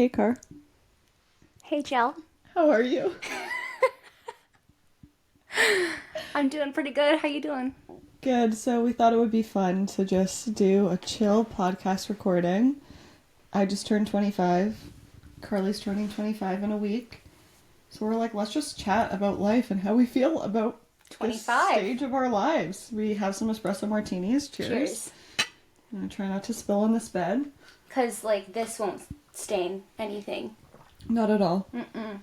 Hey, Car. Hey, Jill. How are you? I'm doing pretty good. How you doing? Good. So we thought it would be fun to just do a chill podcast recording. I just turned 25. Carly's turning 25 in a week. So we're like, let's just chat about life and how we feel about this 25. stage of our lives. We have some espresso martinis. Cheers. Cheers. I'm gonna try not to spill on this bed. Because, this won't stain anything. Not at all. Mm-mm.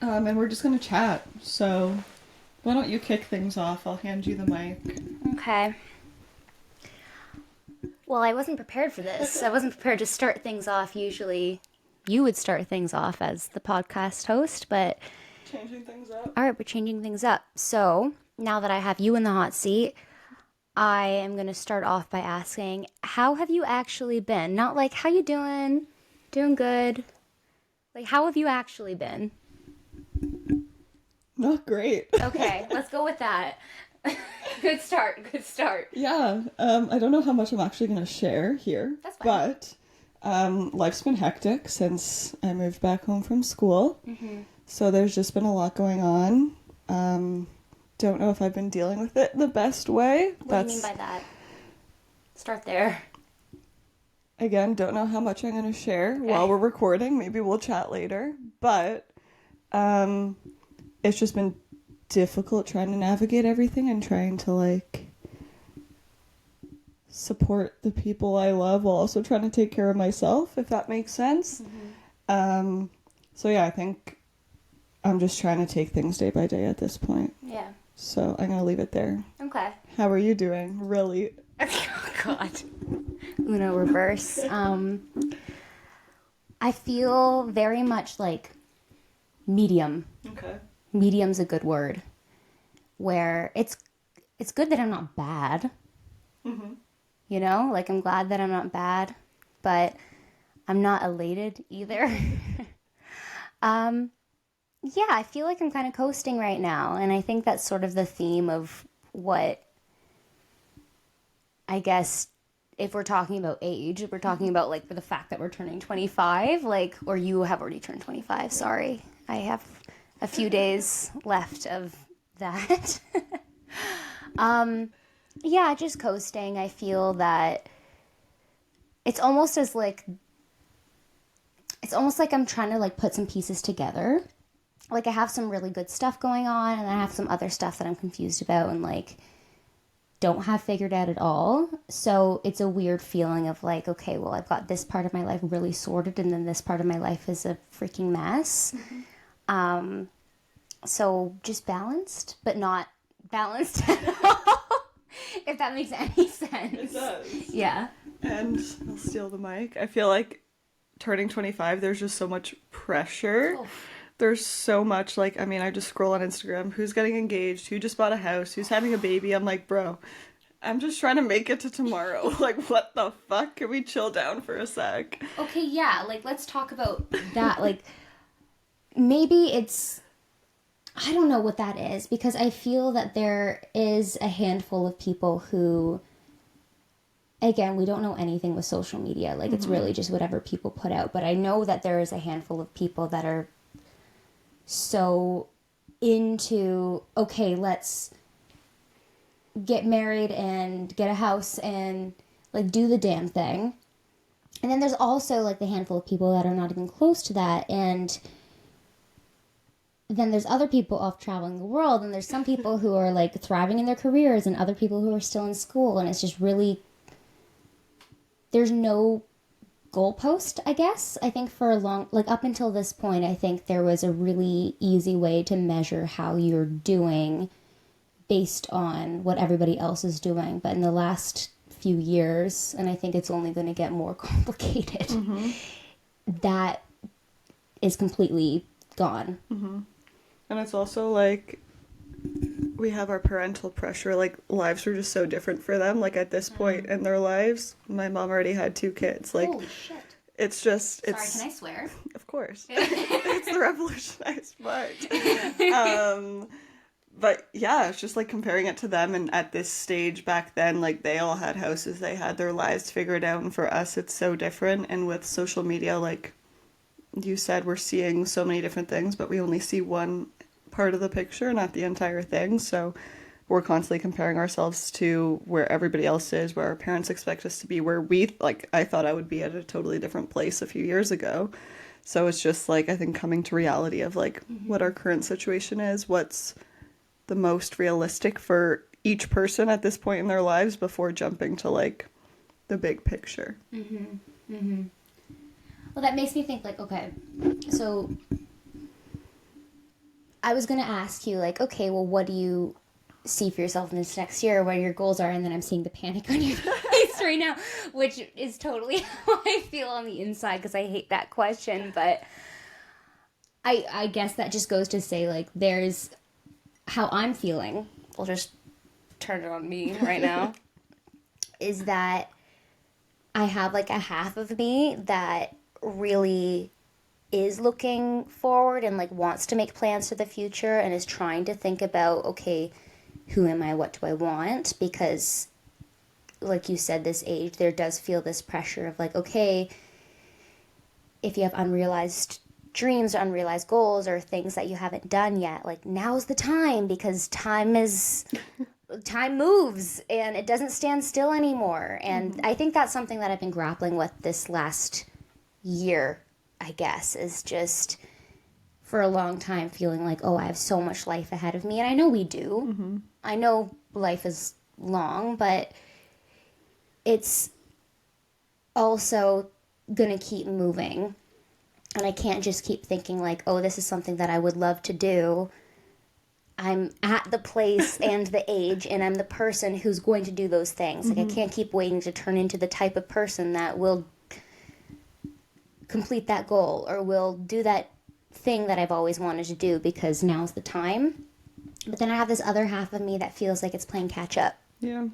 And we're just gonna chat. So why don't you kick things off? I'll hand you the mic. Okay. Well, I wasn't prepared for this. I wasn't prepared to start things off. Usually you would start things off as the podcast host, but... Changing things up. All right, we're changing things up. So, now that I have you in the hot seat, I am going to start off by asking, how have you actually been? Not like, how you doing? Doing good. Like, how have you actually been? Not great. Okay, let's go with that. Good start. Yeah, I don't know how much I'm actually going to share here. That's fine. But life's been hectic since I moved back home from school. Mm-hmm. So there's just been a lot going on. Don't know if I've been dealing with it the best way. What do you mean by that? Start there. Again, don't know how much I'm going to share while we're recording. Maybe we'll chat later. But it's just been difficult trying to navigate everything and trying to, support the people I love while also trying to take care of myself, if that makes sense. Mm-hmm. So yeah, I think I'm just trying to take things day by day at this point. Yeah. So I'm going to leave it there. Okay. How are you doing? Really? Oh, God. Uno reverse. I feel very much like medium. Okay. Medium's a good word. Where it's good that I'm not bad. Mm-hmm. You know? I'm glad that I'm not bad. But I'm not elated either. Yeah, I feel like I'm kind of coasting right now. And I think that's sort of the theme of what, I guess, if we're talking about age, if we're talking about, for the fact that we're turning 25, or you have already turned 25, sorry. I have a few days left of that. Yeah, just coasting. I feel that it's almost like I'm trying to, put some pieces together. I have some really good stuff going on, and then I have some other stuff that I'm confused about and, don't have figured out at all. So it's a weird feeling of, okay, well, I've got this part of my life really sorted, and then this part of my life is a freaking mess. Mm-hmm. So just balanced, but not balanced at all, if that makes any sense. It does. Yeah. And I'll steal the mic. I feel like turning 25, there's just so much pressure. Oh. There's so much, I just scroll on Instagram. Who's getting engaged? Who just bought a house? Who's having a baby? I'm like, bro, I'm just trying to make it to tomorrow. What the fuck? Can we chill down for a sec? Okay, yeah. Let's talk about that. Maybe it's... I don't know what that is, because I feel that there is a handful of people who... Again, we don't know anything with social media. Mm-hmm. It's really just whatever people put out. But I know that there is a handful of people that are so into, okay, let's get married and get a house and do the damn thing. And then there's also the handful of people that are not even close to that. And then there's other people off traveling the world, and there's some people who are thriving in their careers, and other people who are still in school. And it's just really, there's no goalpost, I guess. I think for a long, up until this point, I think there was a really easy way to measure how you're doing based on what everybody else is doing. But in the last few years, and I think it's only going to get more complicated, mm-hmm. that is completely gone. Mm-hmm. And it's also we have our parental pressure. Lives are just so different for them. At this point in their lives, my mom already had 2 kids. Holy shit. It's just... Sorry, can I swear? Of course. It's the revolutionized part. But yeah, it's just comparing it to them, and at this stage back then, they all had houses, they had their lives figured out, and for us it's so different. And with social media, you said we're seeing so many different things, but we only see one part of the picture, not the entire thing. So we're constantly comparing ourselves to where everybody else is, where our parents expect us to be, where we, like, I thought I would be at a totally different place a few years ago. So it's just like, I think coming to reality of like what our current situation is, what's the most realistic for each person at this point in their lives before jumping to like the big picture. Well, that makes me think like, okay, so I was going to ask you like, okay, well, what do you see for yourself in this next year, what your goals are? And then I'm seeing the panic on your face right now, which is totally how I feel on the inside because I hate that question. But I guess that just goes to say like, there's how I'm feeling. We'll just turn it on me right now. Is that I have like a half of me that really is looking forward and like wants to make plans for the future and is trying to think about, okay, who am I, what do I want? Because like you said, this age, there does feel this pressure of like, okay, if you have unrealized dreams or unrealized goals or things that you haven't done yet, like now's the time because time moves and it doesn't stand still anymore. And I think that's something that I've been grappling with this last year, I guess, is just for a long time feeling like, oh, I have so much life ahead of me. And I know we do. I know life is long, but it's also going to keep moving. And I can't just keep thinking like, oh, this is something that I would love to do. I'm at the place and the age, and I'm the person who's going to do those things. Like, I can't keep waiting to turn into the type of person that will complete that goal or will do that thing that I've always wanted to do because now's the time. But then I have this other half of me that feels like it's playing catch up. Yeah.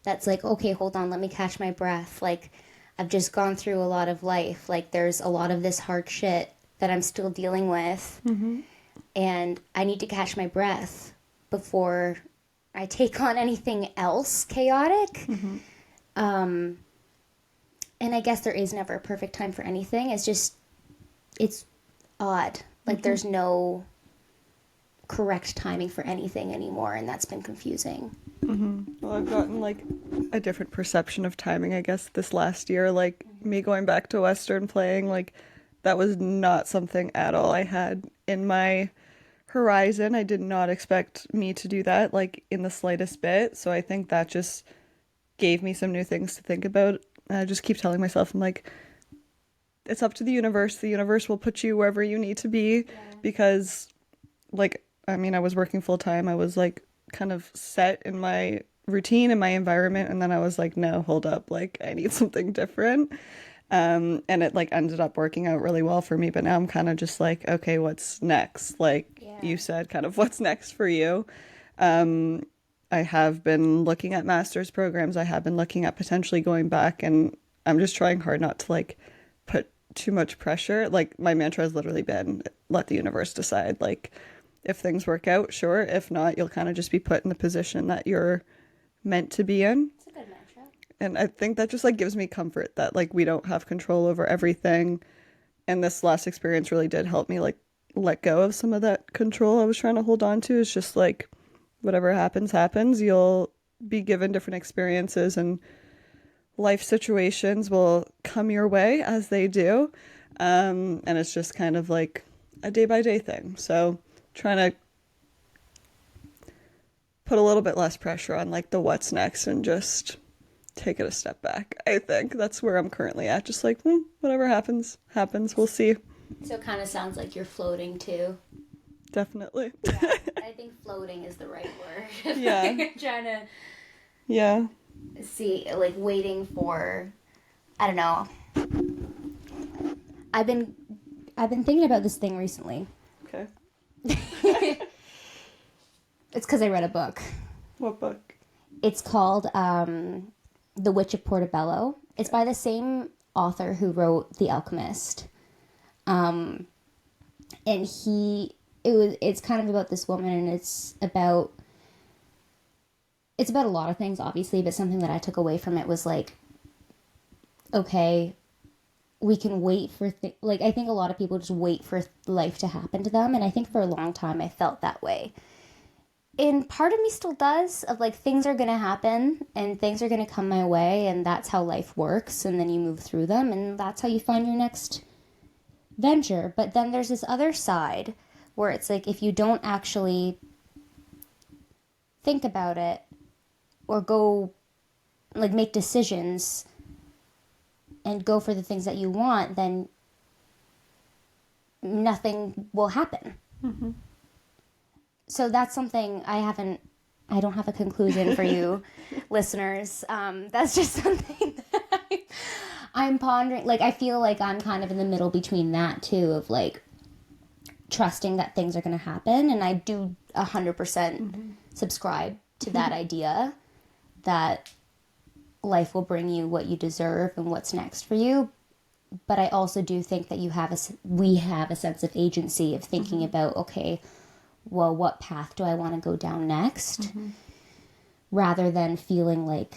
That's like, okay, hold on, let me catch my breath. Like, I've just gone through a lot of life. Like, there's a lot of this hard shit that I'm still dealing with. And I need to catch my breath before I take on anything else chaotic. And I guess there is never a perfect time for anything. It's just, it's odd. Like, there's no correct timing for anything anymore, and that's been confusing. Well, I've gotten like a different perception of timing, I guess, this last year. Like me going back to Western playing, like that was not something at all I had in my horizon. I did not expect me to do that, like in the slightest bit. So I think that just gave me some new things to think about. And I just keep telling myself, I'm like, it's up to the universe. The universe will put you wherever you need to be because, like, I mean, I was working full time. I was like kind of set in my routine and my environment. And then I was like, no, hold up. Like, I need something different. And it like ended up working out really well for me. But now I'm kind of just like, okay, what's next? Like you said, kind of what's next for you? I have been looking at master's programs. I have been looking at potentially going back, and I'm just trying hard not to like put too much pressure. Like my mantra has literally been, let the universe decide. Like if things work out, sure. If not, you'll kind of just be put in the position that you're meant to be in. It's a good mantra. And I think that just like gives me comfort that like we don't have control over everything. And this last experience really did help me like let go of some of that control I was trying to hold on to. It's just like whatever happens, happens. You'll be given different experiences and life situations will come your way as they do. And it's just kind of like a day by day thing. So trying to put a little bit less pressure on like the what's next and just take it a step back. I think that's where I'm currently at. Just like, whatever happens, happens. We'll see. So it kind of sounds like you're floating too. Definitely. Yeah, I think floating is the right word. Yeah. You're trying to Yeah. see, like waiting for, I don't know. I've been thinking about this thing recently. Okay. It's because I read a book. What book? It's called The Witch of Portobello. It's by the same author who wrote The Alchemist. And it's kind of about this woman, and it's about a lot of things, obviously, but something that I took away from it was like, okay, we can wait for like I think a lot of people just wait for life to happen to them, and I think for a long time I felt that way. And part of me still does, of like things are going to happen and things are going to come my way, and that's how life works, and then you move through them, and that's how you find your next venture. But then there's this other side where it's like if you don't actually think about it or go like make decisions and go for the things that you want, then nothing will happen. Mm-hmm. So that's something I don't have a conclusion for you listeners. That's just something that I'm pondering. Like, I feel like I'm kind of in the middle between that too, of like trusting that things are going to happen. And I do 100% subscribe to that idea that life will bring you what you deserve and what's next for you. But I also do think that we have a sense of agency of thinking about, okay, well, what path do I want to go down next? Rather than feeling like,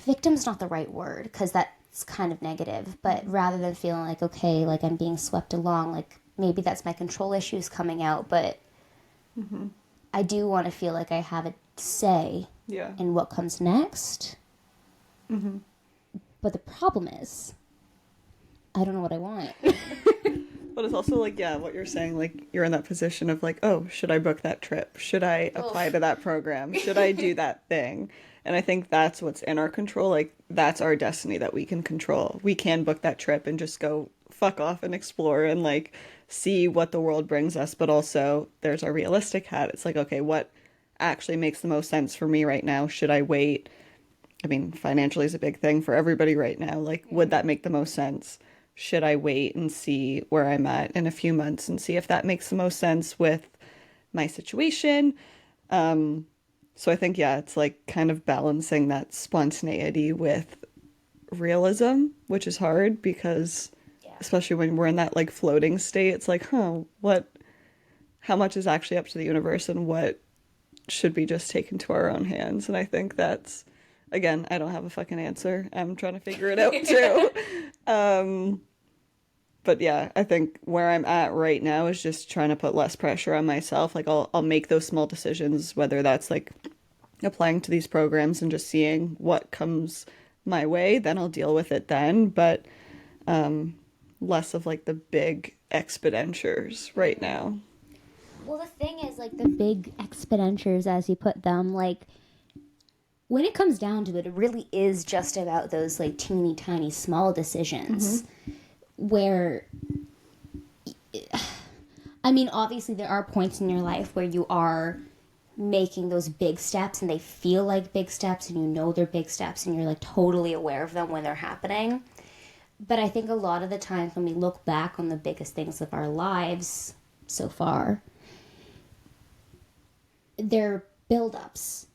victim's not the right word because that's kind of negative, but rather than feeling like, okay, like I'm being swept along, like maybe that's my control issues coming out, but I do want to feel like I have a say in what comes next. But the problem is, I don't know what I want. But it's also like, yeah, what you're saying, like you're in that position of like, oh, should I book that trip? Should I apply to that program? Should I do that thing? And I think that's what's in our control. Like that's our destiny that we can control. We can book that trip and just go fuck off and explore and like see what the world brings us. But also there's our realistic hat. It's like, okay, what actually makes the most sense for me right now? Should I wait? I mean, financially is a big thing for everybody right now. Like, would that make the most sense? Should I wait and see where I'm at in a few months and see if that makes the most sense with my situation? So I think, yeah, it's like kind of balancing that spontaneity with realism, which is hard because especially when we're in that like floating state, it's like, how much is actually up to the universe and what should be just taken to our own hands? And I think that's, again, I don't have a fucking answer. I'm trying to figure it out too. But yeah, I think where I'm at right now is just trying to put less pressure on myself. Like I'll make those small decisions, whether that's like applying to these programs and just seeing what comes my way, then I'll deal with it then. But less of like the big expenditures right now. Well, the thing is, like, the big expenditures, as you put them, like, when it comes down to it, it really is just about those, like, teeny tiny small decisions where, I mean, obviously there are points in your life where you are making those big steps and they feel like big steps and you know they're big steps and you're, like, totally aware of them when they're happening. But I think a lot of the times when we look back on the biggest things of our lives so far, they're build-ups.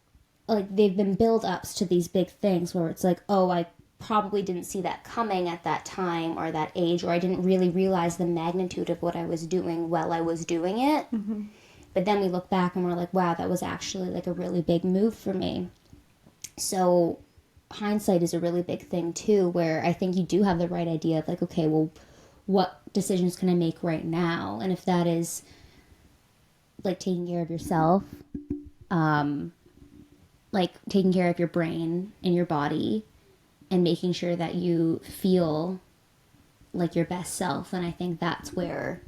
Like, they've been build-ups to these big things where it's like, oh, I probably didn't see that coming at that time or that age, or I didn't really realize the magnitude of what I was doing while I was doing it. But then we look back and we're like, wow, that was actually like a really big move for me. So hindsight is a really big thing too, where I think you do have the right idea of like, okay, well, what decisions can I make right now? And if that is like taking care of yourself, like taking care of your brain and your body and making sure that you feel like your best self. And I think that's where,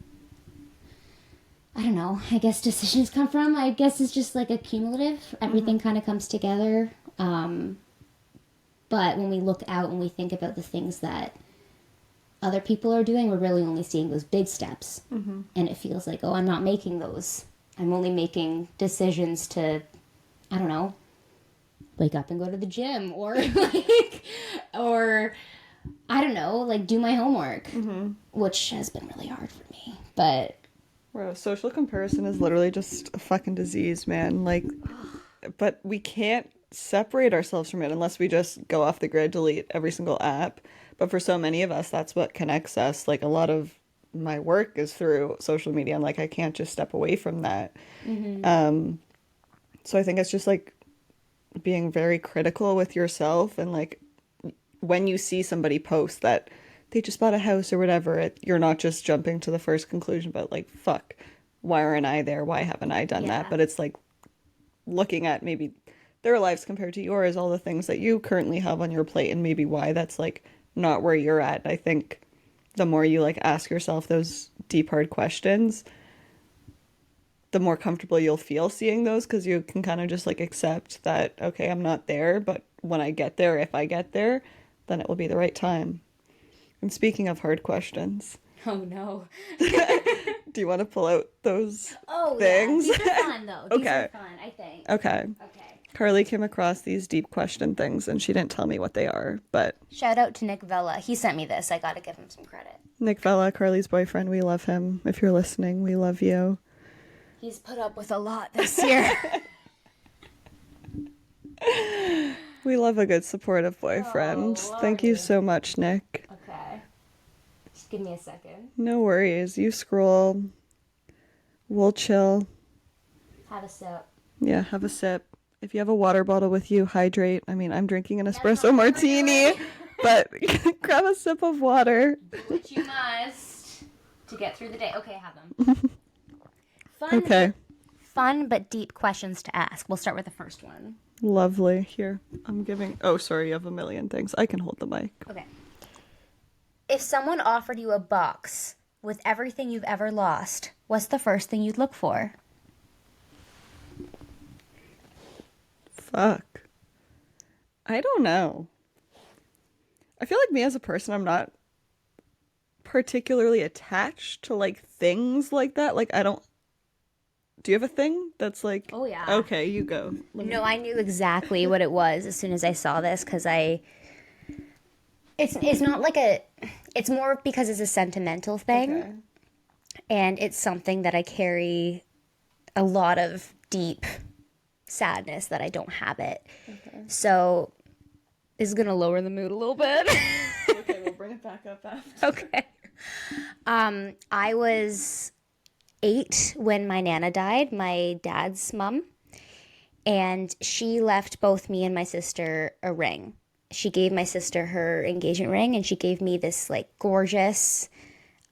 I don't know, I guess decisions come from. I guess it's just like a cumulative. Everything kind of comes together. But when we look out and we think about the things that other people are doing, we're really only seeing those big steps. And it feels like, oh, I'm not making those. I'm only making decisions to, I don't know, wake up and go to the gym or like, or I don't know, like do my homework, which has been really hard for me. But Bro, social comparison is literally just a fucking disease, man. Like, but we can't separate ourselves from it unless we just go off the grid, delete every single app. But for so many of us, that's what connects us. Like, a lot of my work is through social media, and like, I can't just step away from that. So I think it's just like being very critical with yourself, and like when you see somebody post that they just bought a house or whatever, you're not just jumping to the first conclusion, but like, fuck, why aren't I there? Why haven't I done that? But it's like looking at maybe their lives compared to yours, all the things that you currently have on your plate, and maybe why that's like not where you're at. I think the more you like ask yourself those deep, hard questions, the more comfortable you'll feel seeing those, because you can kind of just like accept that, okay, I'm not there, but when I get there, if I get there, then it will be the right time. And speaking of hard questions. Oh, no. Do you want to pull out those things? Yeah. These are fun, though. These are fun, I think. Okay. Carly came across these deep question things, and she didn't tell me what they are, but... Shout out to Nick Vella. He sent me this. I gotta give him some credit. Nick Vella, Carly's boyfriend, we love him. If you're listening, we love you. He's put up with a lot this year. We love a good supportive boyfriend. Oh, thank you so much, Nick. Okay. Just give me a second. No worries. You scroll. We'll chill. Have a sip. Yeah, have a sip. If you have a water bottle with you, hydrate. I mean, I'm drinking an espresso martini, but grab a sip of water. Do what you must to get through the day. Okay, have them. Fun but deep questions to ask. We'll start with the first one. Lovely. Here, I'm giving... Oh, sorry, you have a million things. I can hold the mic. Okay. If someone offered you a box with everything you've ever lost, what's the first thing you'd look for? Fuck. I don't know. I feel like me as a person, I'm not particularly attached to like things like that. Like I don't... Do you have a thing that's like... Oh, yeah. Okay, you go. No, I knew exactly what it was as soon as I saw this, because It's not like a... It's more because it's a sentimental thing. Okay. And it's something that I carry a lot of deep sadness that I don't have it. Okay. So this is going to lower the mood a little bit. Okay, we'll bring it back up after. Okay. I was 8 when my Nana died, my dad's mom. And she left both me and my sister a ring. She gave my sister her engagement ring, and she gave me this like gorgeous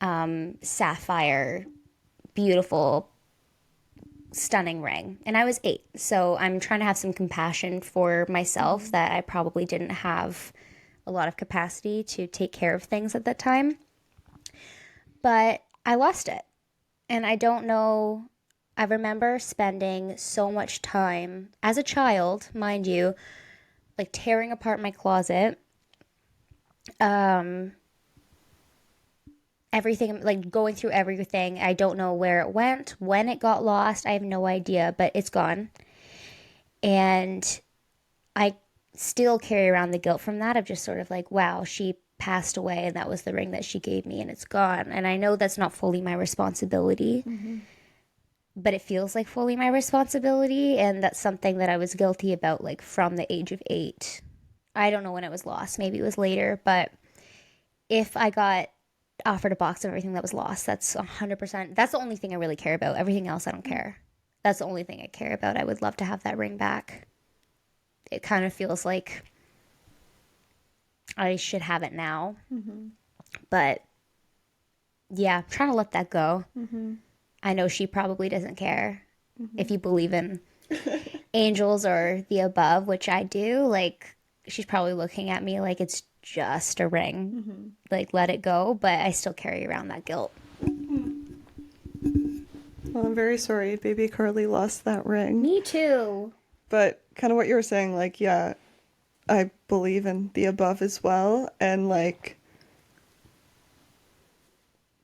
sapphire, beautiful, stunning ring. And I was 8, so I'm trying to have some compassion for myself that I probably didn't have a lot of capacity to take care of things at that time. But I lost it. And I don't know, I remember spending so much time as a child, mind you, like tearing apart my closet, everything, like going through everything. I don't know where it went, when it got lost. I have no idea, but it's gone. And I still carry around the guilt from that of just sort of like, wow, she passed away and that was the ring that she gave me and it's gone. And I know that's not fully my responsibility, but it feels like fully my responsibility. And that's something that I was guilty about, like from the age of 8. I don't know when it was lost. Maybe it was later, but if I got offered a box of everything that was lost, that's 100%. That's the only thing I really care about. Everything else, I don't care. That's the only thing I care about. I would love to have that ring back. It kind of feels like I should have it now. But yeah, I'm trying to let that go. I know she probably doesn't care. If you believe in angels or the above, which I do, like she's probably looking at me like it's just a ring. Like let it go, but I still carry around that guilt. Well, I'm very sorry baby Carly lost that ring. Me too. But kind of what you were saying, like, yeah, I believe in the above as well. And like,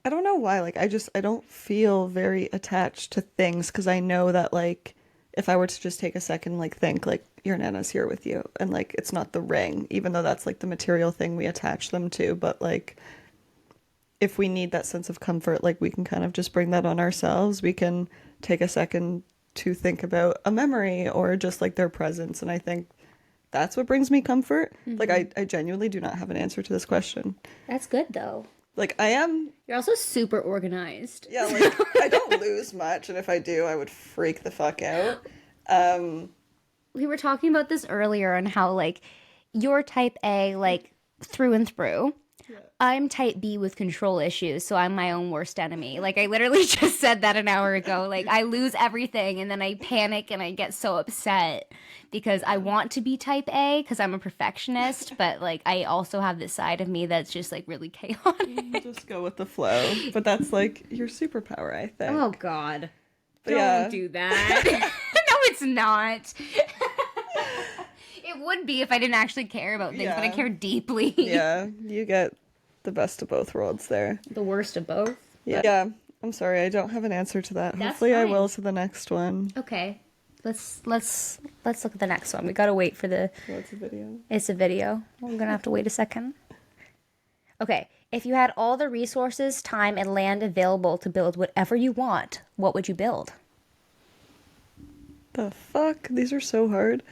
I don't know why, like, I don't feel very attached to things, because I know that, like, if I were to just take a second, like, think, like, your Nana's here with you, and, like, it's not the ring, even though that's, like, the material thing we attach them to, but, like, if we need that sense of comfort, like, we can kind of just bring that on ourselves. We can take a second to think about a memory or just, like, their presence, and I think that's what brings me comfort. Like, I genuinely do not have an answer to this question. That's good, though. Like, I am... You're also super organized. Yeah, like, I don't lose much, and if I do, I would freak the fuck out. We were talking about this earlier on how, like, you're type A, like, through and through. I'm type B with control issues, so I'm my own worst enemy. Like, I literally just said that an hour ago. Like, I lose everything, and then I panic, and I get so upset because I want to be type A because I'm a perfectionist, but, like, I also have this side of me that's just, like, really chaotic. Just go with the flow. But that's like your superpower, I think. Oh, God. But Don't do that. No, it's not. It would be if I didn't actually care about things, but I care deeply. Yeah, you get the best of both worlds there. The worst of both. Yeah. I'm sorry, I don't have an answer to that. That's Hopefully I fine. will to the next one. Okay. Let's look at the next one. We gotta wait for the. What's the video? It's a video. We're gonna have to wait a second. Okay. If you had all the resources, time, and land available to build whatever you want, what would you build? The fuck? These are so hard.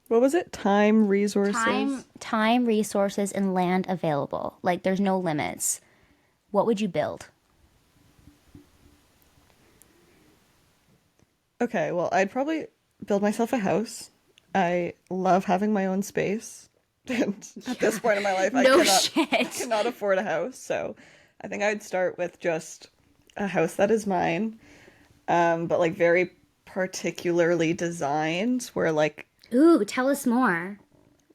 What was it? Time, resources? Time, resources, and land available. Like, there's no limits. What would you build? Okay, well, I'd probably build myself a house. I love having my own space. And at this point in my life, I cannot afford a house. So I think I'd start with just a house that is mine, but like very particularly designed where like Ooh, tell us more.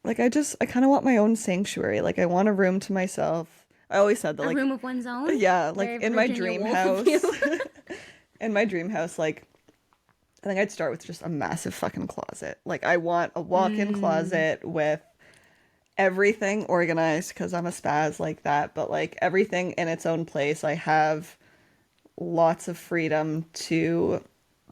like I kind of want my own sanctuary. Like I want a room to myself. I always said that A like room of one's own? yeah, like Very in my Virginia dream Woolf house. of you. In my dream house, like I think I'd start with just a massive fucking closet. Like I want a walk-in closet with everything organized because I'm a spaz like that, but like everything in its own place. I have lots of freedom to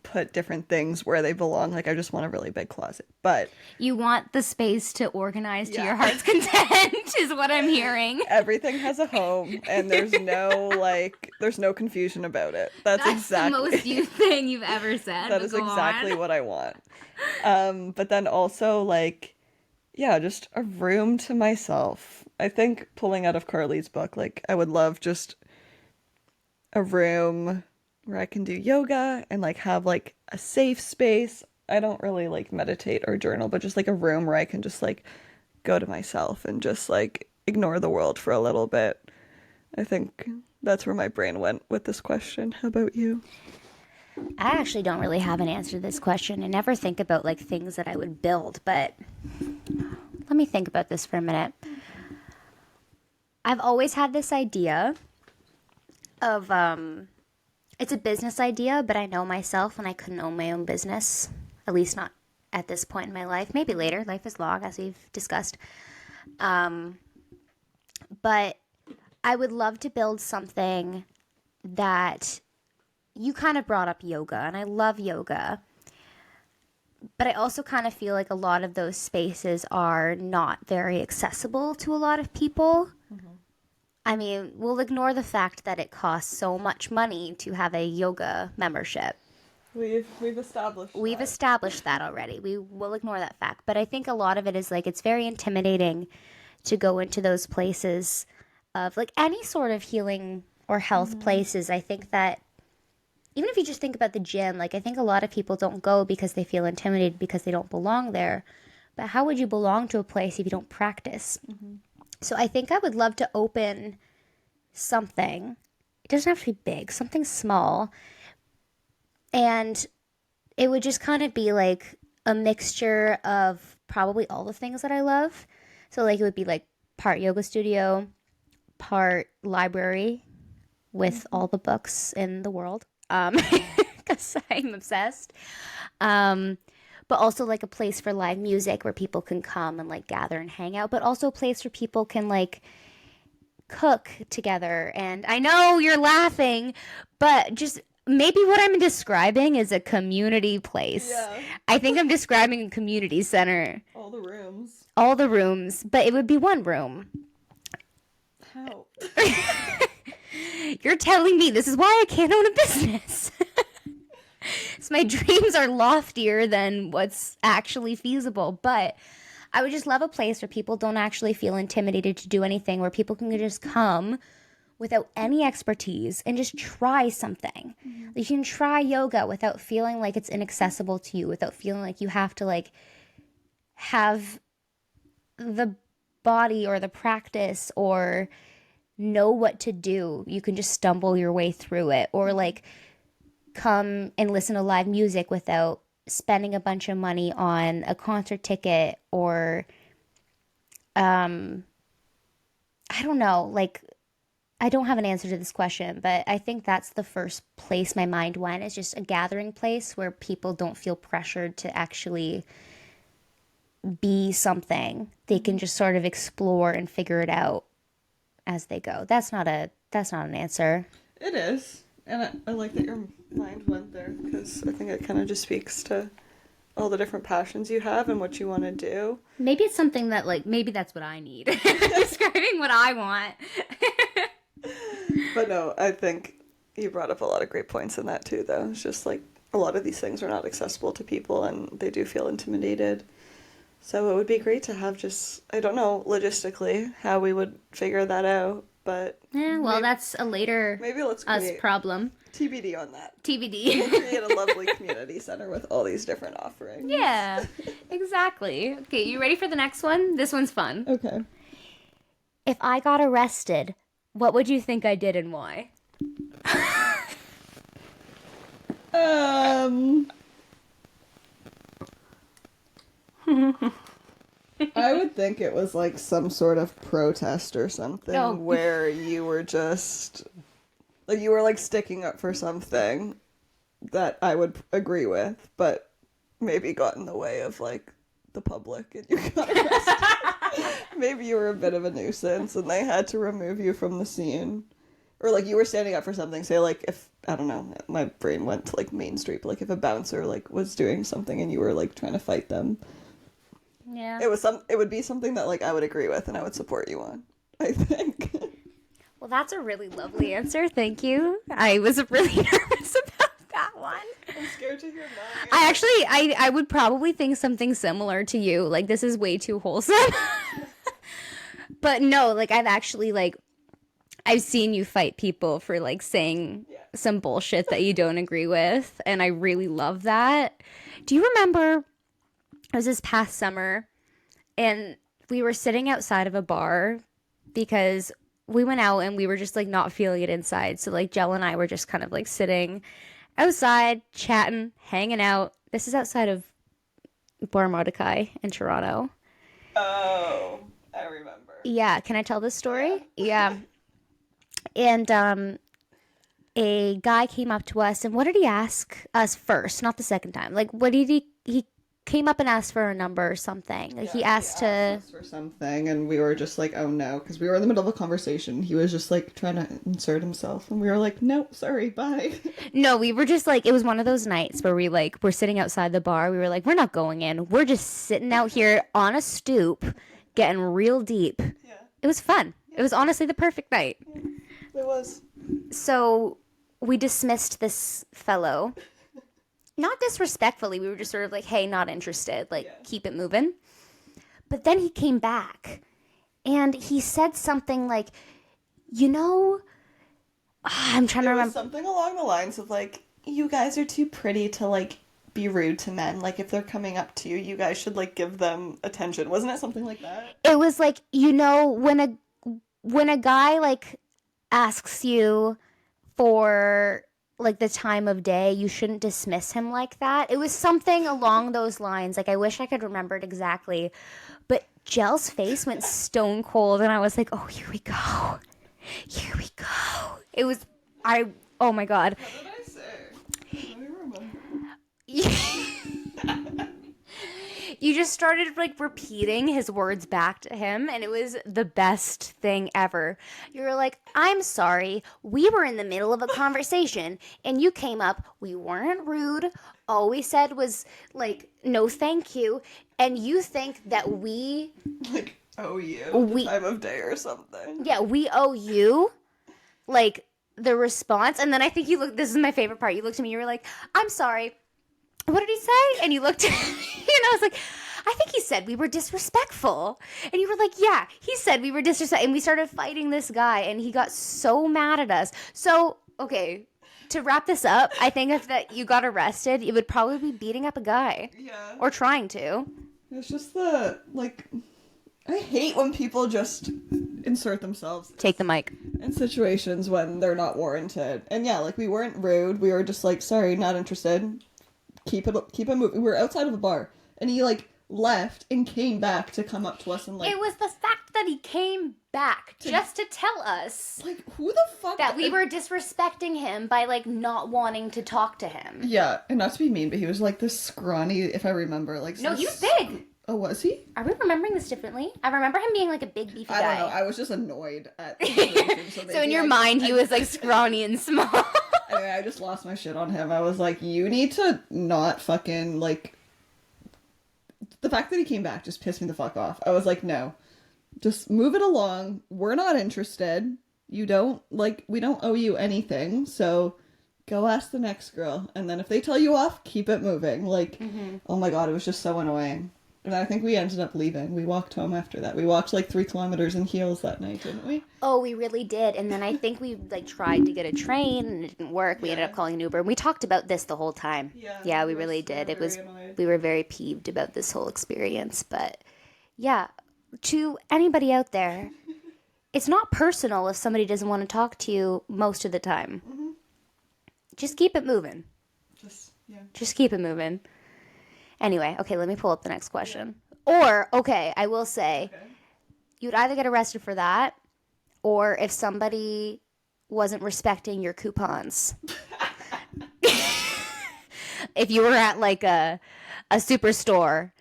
put different things where they belong. Like I just want a really big closet. But You want the space to organize to your heart's content, is what I'm hearing. everything has a home and there's no confusion about it. That's exactly the most you thing you've ever said. that is exactly what I want. But then also like yeah, just a room to myself. I think pulling out of Carlea's book, like I would love just a room where I can do yoga and like have like a safe space. I don't really like meditate or journal, but just like a room where I can just like go to myself and just like ignore the world for a little bit. I think that's where my brain went with this question. How about you? I actually don't really have an answer to this question. I never think about like things that I would build, but let me think about this for a minute. I've always had this idea of it's a business idea, but I know myself and I couldn't own my own business, at least not at this point in my life. Maybe later. Life is long, as we've discussed. But I would love to build something that you kind of brought up yoga, and I love yoga. But I also kind of feel like a lot of those spaces are not very accessible to a lot of people. Mm-hmm. I mean, we'll ignore the fact that it costs so much money to have a yoga membership. We've established that already. We will ignore that fact. But I think a lot of it is like it's very intimidating to go into those places of like any sort of healing or health places. I think that even if you just think about the gym, like I think a lot of people don't go because they feel intimidated because they don't belong there. But how would you belong to a place if you don't practice? Mm-hmm. So I think I would love to open something. It doesn't have to be big, something small. And it would just kind of be like a mixture of probably all the things that I love. So like it would be like part yoga studio, part library with all the books in the world. Because I'm obsessed. But also like a place for live music where people can come and like gather and hang out, but also a place where people can like cook together. And I know you're laughing, but just maybe what I'm describing is a community place. Yeah. I think I'm describing a community center. All the rooms, but it would be one room. How? You're telling me this is why I can't own a business. So my dreams are loftier than what's actually feasible, but I would just love a place where people don't actually feel intimidated to do anything, where people can just come without any expertise and just try something. Mm-hmm. You can try yoga without feeling like it's inaccessible to you, without feeling like you have to like have the body or the practice or know what to do. You can just stumble your way through it, or like come and listen to live music without spending a bunch of money on a concert ticket, or I don't know, like I don't have an answer to this question, but I think that's the first place my mind went, is just a gathering place where people don't feel pressured to actually be something. They can just sort of explore and figure it out as they go. That's not an answer. It is. And I like that your mind went there, because I think it kind of just speaks to all the different passions you have and what you want to do. Maybe it's something that, like, maybe that's what I need. Describing what I want. But no, I think you brought up a lot of great points in that too, though. It's just like a lot of these things are not accessible to people and they do feel intimidated. So it would be great to have just, I don't know logistically how we would figure that out, but Yeah, well, maybe, that's a later maybe let's us create problem. TBD on that. TBD. We'll create a lovely community center with all these different offerings. Yeah, exactly. Okay, you ready for the next one? This one's fun. Okay. If I got arrested, what would you think I did and why? I would think it was like some sort of protest or something Oh. where you were just like you were like sticking up for something that I would agree with, but maybe got in the way of like the public and you got arrested. Maybe you were a bit of a nuisance and they had to remove you from the scene. Or like you were standing up for something, say like if I don't know, my brain went to like Main Street, but like if a bouncer like was doing something and you were like trying to fight them. Yeah. It would be something that like I would agree with and I would support you on, I think. Well, that's a really lovely answer. Thank you. I was really nervous about that one. I'm scared to hear mine. I would probably think something similar to you. Like, this is way too wholesome. But no, like, I've seen you fight people for, like, saying some bullshit that you don't agree with. And I really love that. Do you remember, it was this past summer, and we were sitting outside of a bar because we went out and we were just, like, not feeling it inside. So, like, Jell and I were just kind of, like, sitting outside, chatting, hanging out. This is outside of Bar Mordecai in Toronto. Oh, I remember. Yeah, can I tell this story? Yeah. And a guy came up to us, and what did he ask us first? Not the second time. Like, what did he came up and asked for a number or something. Like, he asked us for something, and we were just like, oh no, because we were in the middle of a conversation. He was just like trying to insert himself, and we were like, no, sorry, bye. No, we were just like, it was one of those nights where we're sitting outside the bar. We were like, we're not going in. We're just sitting out here on a stoop, getting real deep. Yeah. It was fun. It was honestly the perfect night. It was. So we dismissed this fellow. Not disrespectfully. We were just sort of like, hey, not interested. Like, keep it moving. But then he came back and he said something like, you know, I'm trying to remember. Something along the lines of like, you guys are too pretty to like be rude to men. Like, if they're coming up to you, you guys should like give them attention. Wasn't it something like that? It was like, you know, when a guy like asks you for like the time of day, you shouldn't dismiss him like that. It was something along those lines. Like, I wish I could remember it exactly. But Jell's face went stone cold, and I was like, oh, here we go. Here we go. It was, oh my God. What did I say? Let me remember. You just started like repeating his words back to him, and it was the best thing ever. You were like, I'm sorry, we were in the middle of a conversation and you came up, we weren't rude, all we said was like, no thank you, and you think that we like owe you the time of day or something. Yeah, we owe you like the response. And then I think you looked, this is my favorite part, you looked at me, you were like, I'm sorry, what did he say? And you looked at me, and I was like, I think he said we were disrespectful. And you were like, yeah, he said we were disrespectful. And we started fighting this guy, and he got so mad at us. So, okay, to wrap this up, I think if that you got arrested, you would probably be beating up a guy. Yeah. Or trying to. It's just the, like, I hate when people just insert themselves Take the mic. in situations when they're not warranted. And yeah, like, we weren't rude. We were just like, sorry, not interested. Keep it moving. We were outside of the bar, and he like left and came back to come up to us and like. It was the fact that he came back just to tell us Like, who the fuck? that we were disrespecting him by like not wanting to talk to him. Yeah, and not to be mean, but he was like this scrawny, if I remember. Like, No, he was big. Oh, was he? Are we remembering this differently? I remember him being like a big beefy guy. I don't know. I was just annoyed at the situation, So in your mind, he was like scrawny and small. Anyway, I just lost my shit on him. I was like, you need to not fucking, like... The fact that he came back just pissed me the fuck off. I was like, no. Just move it along. We're not interested. You don't, like, we don't owe you anything, so go ask the next girl. And then if they tell you off, keep it moving. Like, oh my god, it was just so annoying. And I think we ended up leaving. We walked home after that. We walked like 3 kilometers in heels that night, didn't we? Oh, we really did. And then I think we like tried to get a train and it didn't work. We ended up calling an Uber. And we talked about this the whole time. Yeah, we really did. It was we were very peeved about this whole experience. But yeah, to anybody out there, it's not personal if somebody doesn't want to talk to you most of the time. Mm-hmm. Just keep it moving. Just keep it moving. Anyway, okay, let me pull up the next question. Or, okay, I will say, you'd either get arrested for that, or if somebody wasn't respecting your coupons. If you were at, like, a superstore,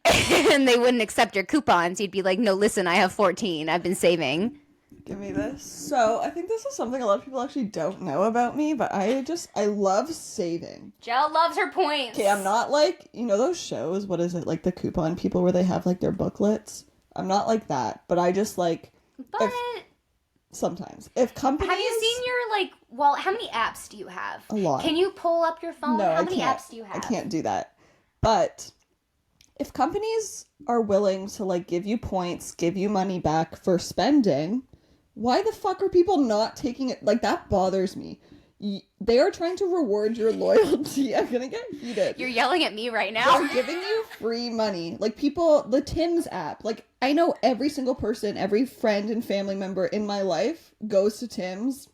and they wouldn't accept your coupons, you'd be like, no, listen, I have 14. I've been saving. Give me this. So, I think this is something a lot of people actually don't know about me, but I love saving. Jill loves her points. Okay, I'm not like, you know those shows, what is it, like the coupon people where they have like their booklets? I'm not like that, but I just like... But... Sometimes. If companies... Have you seen your, like... Well, how many apps do you have? A lot. Can you pull up your phone? No, how I many can't. apps do you have? I can't do that. But... if companies are willing to like give you points, give you money back for spending... why the fuck are people not taking it? Like, that bothers me. They are trying to reward your loyalty. I'm gonna get heated. You're yelling at me right now. They're giving you free money. Like, people, the Tim's app. Like, I know every single person, every friend and family member in my life goes to Tim's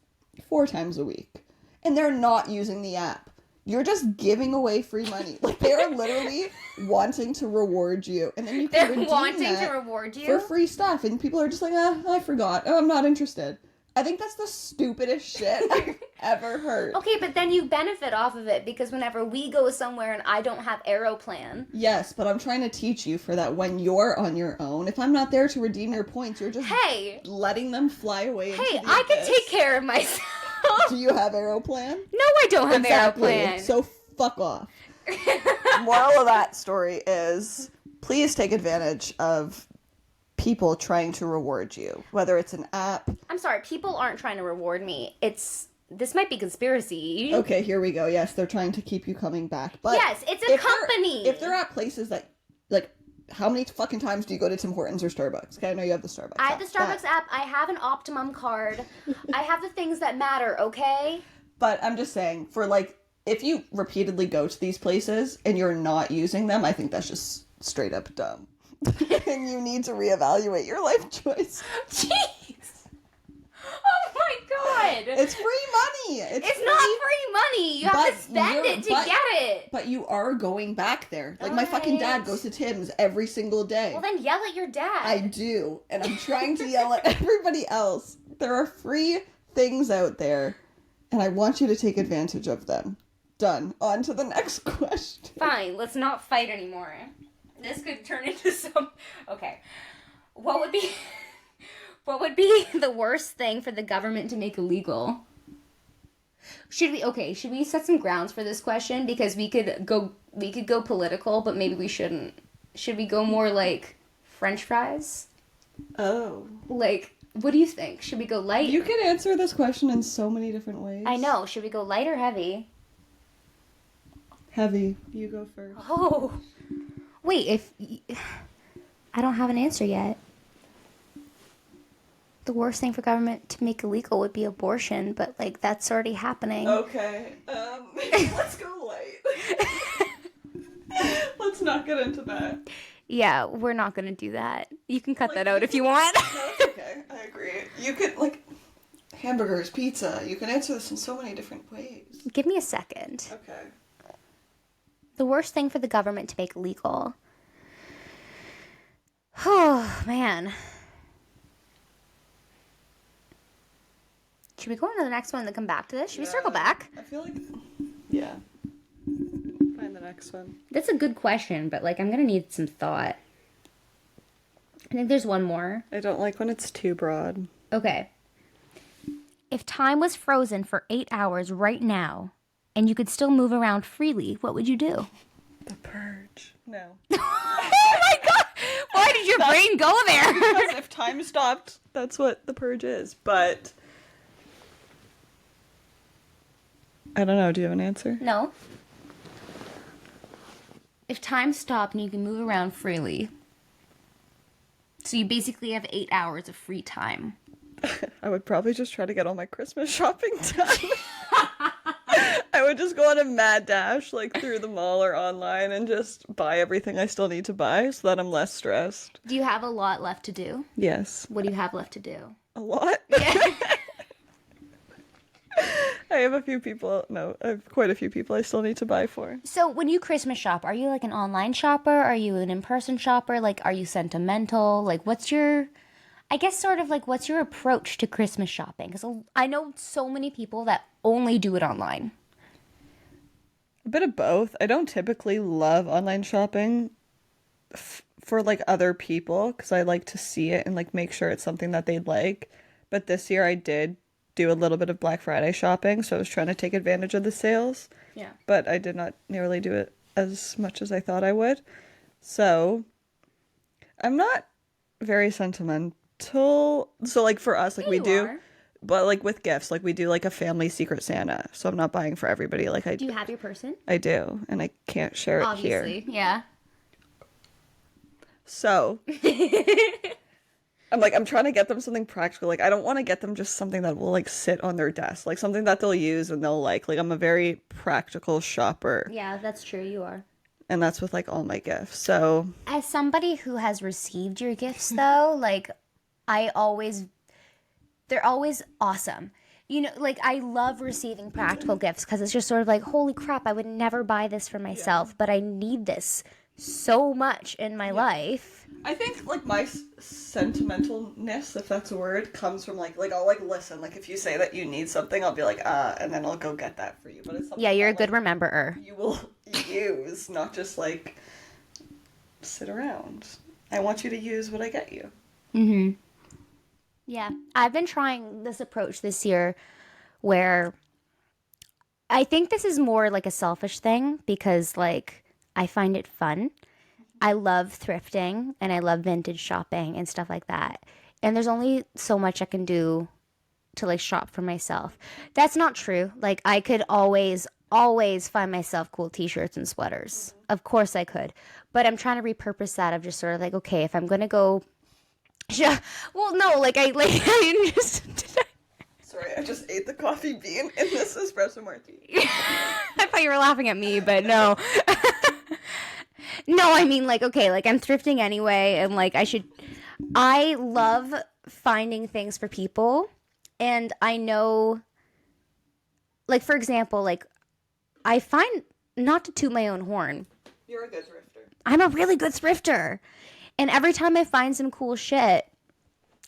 4 times a week. And they're not using the app. You're just giving away free money. Like, they are literally wanting to reward you. And then you can redeem wanting that to reward you? for free stuff. And people are just like, I forgot. Oh, I'm not interested. I think that's the stupidest shit I've ever heard. Okay, but then you benefit off of it because whenever we go somewhere and I don't have Aeroplan. Yes, but I'm trying to teach you for that when you're on your own. If I'm not there to redeem your points, you're just letting them fly away. Hey, I can take care of myself. Do you have Aeroplan? No, I don't have Exactly. Aeroplan. So fuck off. Moral of that story is please take advantage of people trying to reward you, whether it's an app. I'm sorry, people aren't trying to reward me. This might be conspiracy. Okay, here we go. Yes, they're trying to keep you coming back. But yes, it's a company. If they're at places that, like, how many fucking times do you go to Tim Hortons or Starbucks? Okay, I know you have the Starbucks I have the Starbucks app. I have an Optimum card. I have the things that matter, okay? But I'm just saying, for, like, if you repeatedly go to these places and you're not using them, I think that's just straight up dumb. And you need to reevaluate your life choice. Jeez. Oh my god. It's free money. It's not free money. You have to spend it to get it. But you are going back there. Like, my fucking dad goes to Tim's every single day. Well, then yell at your dad. I do. And I'm trying to yell at everybody else. There are free things out there. And I want you to take advantage of them. Done. On to the next question. Fine. Let's not fight anymore. This could turn into some... Okay. What would be the worst thing for the government to make illegal? Should we set some grounds for this question? Because we could go political, but maybe we shouldn't. Should we go more like French fries? Oh. Like, what do you think? Should we go light? You can answer this question in so many different ways. I know. Should we go light or heavy? Heavy. You go first. Oh. Wait, I don't have an answer yet. The worst thing for government to make illegal would be abortion, but, like, that's already happening. Okay. Let's go light. Let's not get into that. Yeah, we're not gonna do that. You can cut Like, that out if you want. No, it's okay. I agree. You could, like, hamburgers, pizza. You can answer this in so many different ways. Give me a second. Okay. The worst thing for the government to make legal. Oh, man. Should we go on to the next one and then come back to this? Should we circle back? I feel like, yeah. Find the next one. That's a good question, but like I'm gonna need some thought. I think there's one more. I don't like when it's too broad. Okay. If time was frozen for 8 hours right now, and you could still move around freely, what would you do? The Purge. No. Oh my god! Why did your brain go there? Because if time stopped, that's what the Purge is. But I don't know. Do you have an answer? No. If time stopped and you can move around freely, so you basically have 8 hours of free time. I would probably just try to get all my Christmas shopping done. I would just go on a mad dash, like, through the mall or online and just buy everything I still need to buy so that I'm less stressed. Do you have a lot left to do? Yes. What do you have left to do? A lot? Yeah. I have I have quite a few people I still need to buy for. So when you Christmas shop, are you like an online shopper? Are you an in-person shopper? Like, are you sentimental? Like, what's your approach to Christmas shopping? Because I know so many people that only do it online. A bit of both. I don't typically love online shopping for, like, other people because I like to see it and, like, make sure it's something that they'd like. But this year I did do a little bit of Black Friday shopping, so I was trying to take advantage of the sales. Yeah. But I did not nearly do it as much as I thought I would. So I'm not very sentimental. So, like, for us, like, Yeah, we you do, are. but, like, with gifts, like, we do, like, a family Secret Santa. So I'm not buying for everybody. Like, Do you have your person? I do, and I can't share it here. Obviously, yeah. So I'm trying to get them something practical. Like, I don't want to get them just something that will, like, sit on their desk. Like, something that they'll use and they'll like. Like, I'm a very practical shopper. Yeah, that's true. You are. And that's with, like, all my gifts. So As somebody who has received your gifts, though, like, they're always awesome. You know, like, I love receiving practical gifts because it's just sort of like, holy crap, I would never buy this for myself, but I need this so much in my life. I think, like, my sentimentalness, if that's a word, comes from, like, I'll, like, listen. Like, if you say that you need something, I'll be like, and then I'll go get that for you. But it's something Yeah, you're a that, good like, rememberer. you will use, not just, like, sit around. I want you to use what I get you. Mm-hmm. Yeah, I've been trying this approach this year where I think this is more like a selfish thing because, like, I find it fun. I love thrifting and I love vintage shopping and stuff like that. And there's only so much I can do to, like, shop for myself. That's not true. Like, I could always find myself cool t-shirts and sweaters. Of course I could. But I'm trying to repurpose that of just sort of like, okay, if I'm going to go... Yeah, well, no, like, I just... Sorry, I just ate the coffee bean in this espresso martini. I thought you were laughing at me, but no. No, I mean, like, okay, like, I'm thrifting anyway, and, like, I love finding things for people, and I know, like, for example, like, I find, not to toot my own horn, You're a good thrifter. I'm a really good thrifter, and every time I find some cool shit,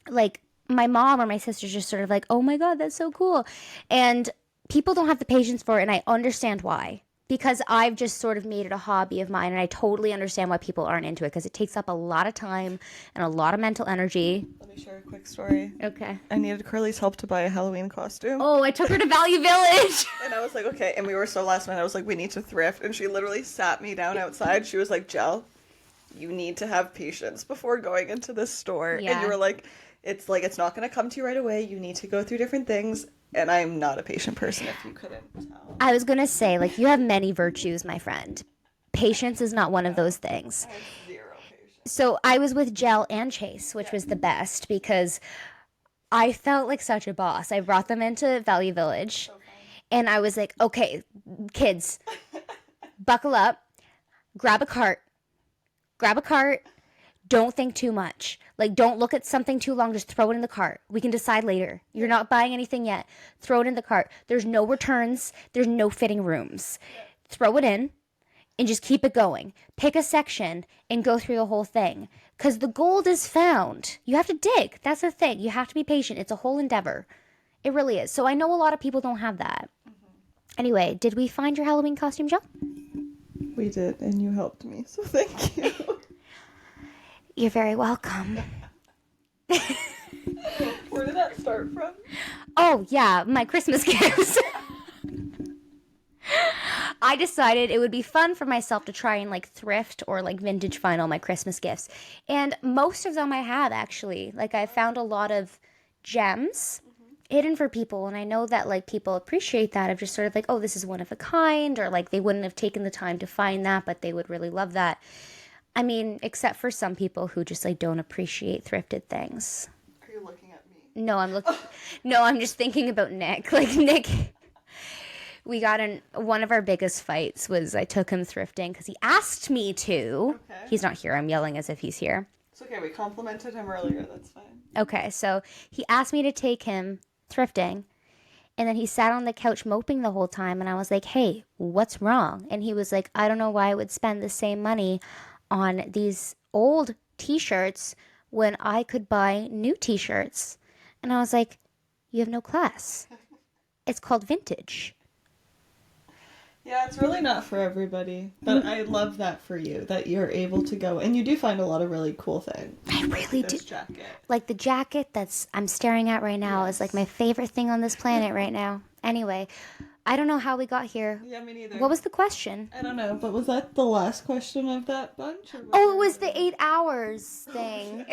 like, my mom or my sister's just sort of like, oh my god, that's so cool, and people don't have the patience for it, and I understand why. Because I've just sort of made it a hobby of mine, and I totally understand why people aren't into it, because it takes up a lot of time and a lot of mental energy. Let me share a quick story. Okay. I needed Carlea's help to buy a Halloween costume. Oh, I took her to Value Village. And I was like, okay. And we were so last minute. I was like, we need to thrift. And she literally sat me down outside. She was like, Jel, you need to have patience before going into this store. Yeah. And you were like, it's not going to come to you right away. You need to go through different things. And I'm not a patient person, if you couldn't tell. I was going to say, like, you have many virtues, my friend. Patience is not one of those things. I have zero patience. So I was with Jel and Chase, which was the best, because I felt like such a boss. I brought them into Value Village, and I was like, okay, kids, buckle up, grab a cart, Don't think too much. Like, don't look at something too long. Just throw it in the cart. We can decide later. You're not buying anything yet. Throw it in the cart. There's no returns. There's no fitting rooms. Throw it in and just keep it going. Pick a section and go through the whole thing. Because the gold is found. You have to dig. That's the thing. You have to be patient. It's a whole endeavor. It really is. So I know a lot of people don't have that. Anyway, did we find your Halloween costume, Jill? We did, and you helped me, so thank you. You're very welcome. Where did that start from? Oh, yeah, my Christmas gifts. I decided it would be fun for myself to try and like thrift or like vintage find all my Christmas gifts. And most of them I have actually. Like I found a lot of gems hidden for people, and I know that like people appreciate that of just sort of like, oh, this is one of a kind, or like they wouldn't have taken the time to find that, but they would really love that. I mean, except for some people who just like don't appreciate thrifted things. Are you looking at me? No, I'm looking. No, I'm just thinking about Nick. Like Nick, we got in one of our biggest fights was I took him thrifting because he asked me to. Okay. He's not here. I'm yelling as if he's here. It's okay. We complimented him earlier. That's fine. Okay, so he asked me to take him thrifting, and then he sat on the couch moping the whole time, and I was like, hey, what's wrong? And he was like, I don't know why I would spend the same money on these old t-shirts when I could buy new t-shirts. And I was like, you have no class. It's called vintage. Yeah, it's really not for everybody, but I love that for you, that you're able to go, and you do find a lot of really cool things. I really like do. this jacket. Like the jacket that's I'm staring at right now is like my favorite thing on this planet right now. Anyway, I don't know how we got here. Yeah, me neither. What was the question? I don't know, but was that the last question of that bunch? Or Oh, it was the 8 hours thing.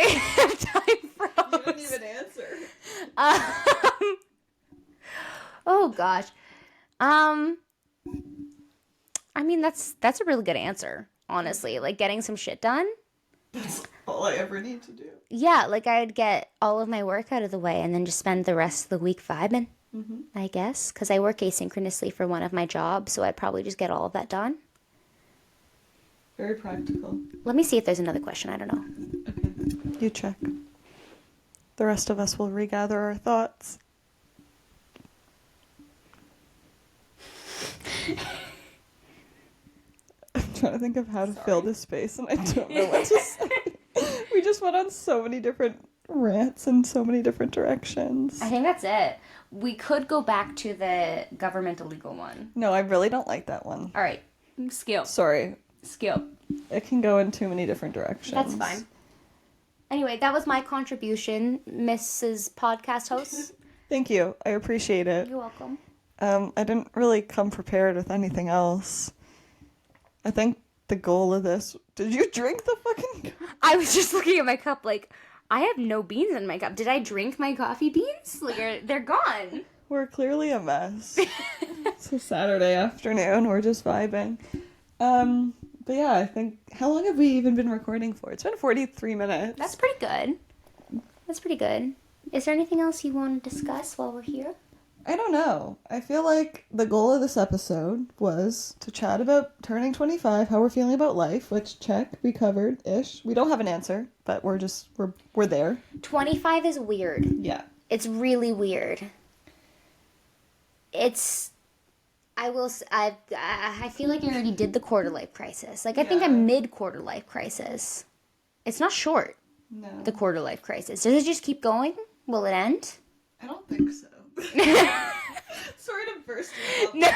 Time froze. You didn't even answer. Oh gosh. I mean that's a really good answer, honestly. Like getting some shit done. That's all I ever need to do. Yeah, like I'd get all of my work out of the way and then just spend the rest of the week vibing, I guess. Because I work asynchronously for one of my jobs, so I'd probably just get all of that done. Very practical. Let me see if there's another question. I don't know. Okay. You check. The rest of us will regather our thoughts. I'm trying to think of how to fill this space, and I don't know what to say. We just went on so many different rants in so many different directions. I think that's it. We could go back to the government illegal one. No, I really don't like that one. All right. Skill. Sorry. Skill. It can go in too many different directions. That's fine. Anyway, that was my contribution, Mrs. Podcast Host. Thank you. I appreciate it. You're welcome. I didn't really come prepared with anything else. I think the goal of this... Did you drink the fucking... I was just looking at my cup like, I have no beans in my cup. Did I drink my coffee beans? Like, they're gone. We're clearly a mess. It's a Saturday afternoon. We're just vibing. But yeah, I think... How long have we even been recording for? It's been 43 minutes. That's pretty good. That's pretty good. Is there anything else you want to discuss while we're here? I don't know. I feel like the goal of this episode was to chat about turning 25, how we're feeling about life, which, check, we covered-ish. We don't have an answer, but we're there. 25 is weird. Yeah. It's really weird. I feel like I already did the quarter life crisis. Like, I think I'm mid-quarter life crisis. It's not short, No. the quarter life crisis. Does it just keep going? Will it end? I don't think so. Sorry to burst you No.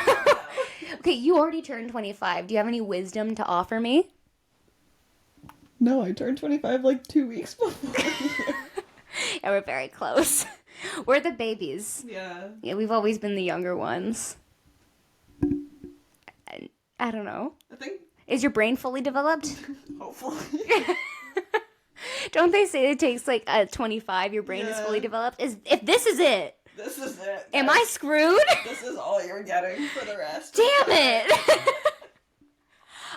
Okay, you already turned 25. Do you have any wisdom to offer me? No, I turned 25 like 2 weeks before. Yeah, we're very close. We're the babies. Yeah. Yeah, we've always been the younger ones. I don't know. I think, Is your brain fully developed? hopefully. Don't they say it takes like 25 your brain is fully developed? If this is it, This is it. am I screwed? This is all you're getting for the rest. Damn it!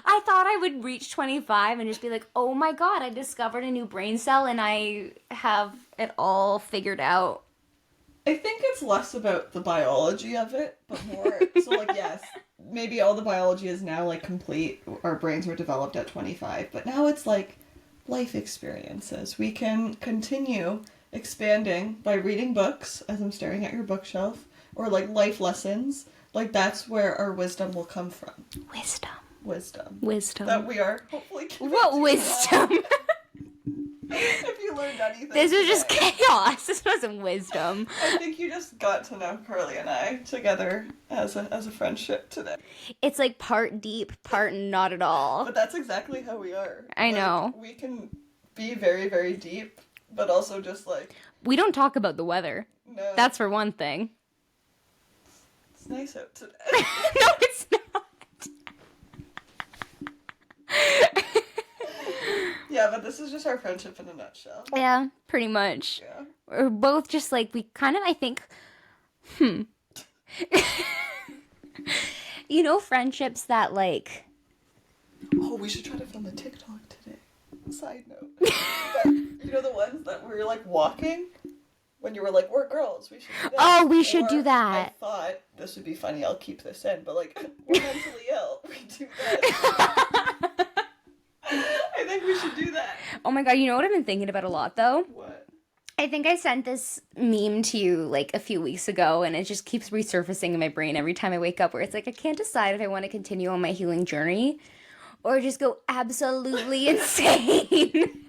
I thought I would reach 25 and just be like, oh my god, I discovered a new brain cell and I have it all figured out. I think it's less about the biology of it, but more, so like, yes, maybe all the biology is now like complete. Our brains were developed at 25, but now it's like, life experiences. We can continue expanding by reading books, as I'm staring at your bookshelf, or like life lessons. Like that's where our wisdom will come from. Wisdom. That we are hopefully giving What to wisdom? If you learned anything This was just today. chaos. This wasn't wisdom. I think you just got to know Carlea and I together as a friendship today. It's like part deep, part not at all. But that's exactly how we are. I know. We can be very, very deep, but also just like... We don't talk about the weather. No. That's for one thing. It's nice out today. No, it's not. Yeah, but this is just our friendship in a nutshell. Yeah, pretty much. Yeah. We're both just like, we kind of, I think, you know, friendships that like... Oh, we should try to film a TikTok today. Side note. But, you know the ones that were like walking? When you were like, we're girls, we should do that. Oh, we should Or do that. I thought this would be funny, I'll keep this in, but like, we're mentally ill, we do that. I think we should do that. Oh my god, you know what I've been thinking about a lot though? What? I think I sent this meme to you like a few weeks ago, and it just keeps resurfacing in my brain every time I wake up, where it's like I can't decide if I want to continue on my healing journey or just go absolutely insane.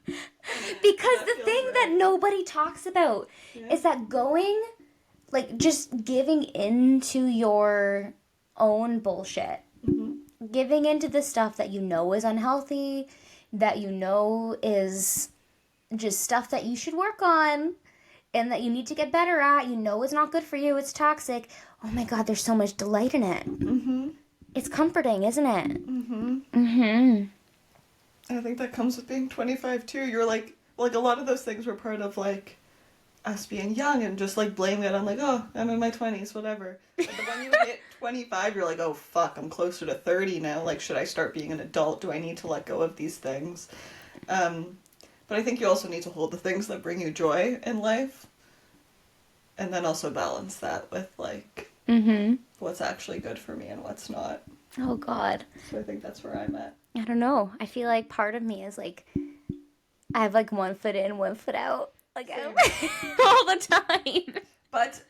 Because the thing that nobody talks about is that going, like, just giving into your own bullshit, giving into the stuff that you know is unhealthy, that you know is just stuff that you should work on and that you need to get better at, you know is not good for you, it's toxic. Oh my god, there's so much delight in it. It's comforting, isn't it? I think that comes with being 25 too. You're like a lot of those things were part of like us being young and just like blaming it on like, oh, I'm in my 20s, whatever. But when you hit 25, you're like, oh fuck, I'm closer to 30 now. Like, should I start being an adult? Do I need to let go of these things? But I think you also need to hold the things that bring you joy in life. And then also balance that with like what's actually good for me and what's not. Oh god. So I think that's where I'm at. I don't know. I feel like part of me is like, I have like 1 foot in, 1 foot out. Like, all the time. But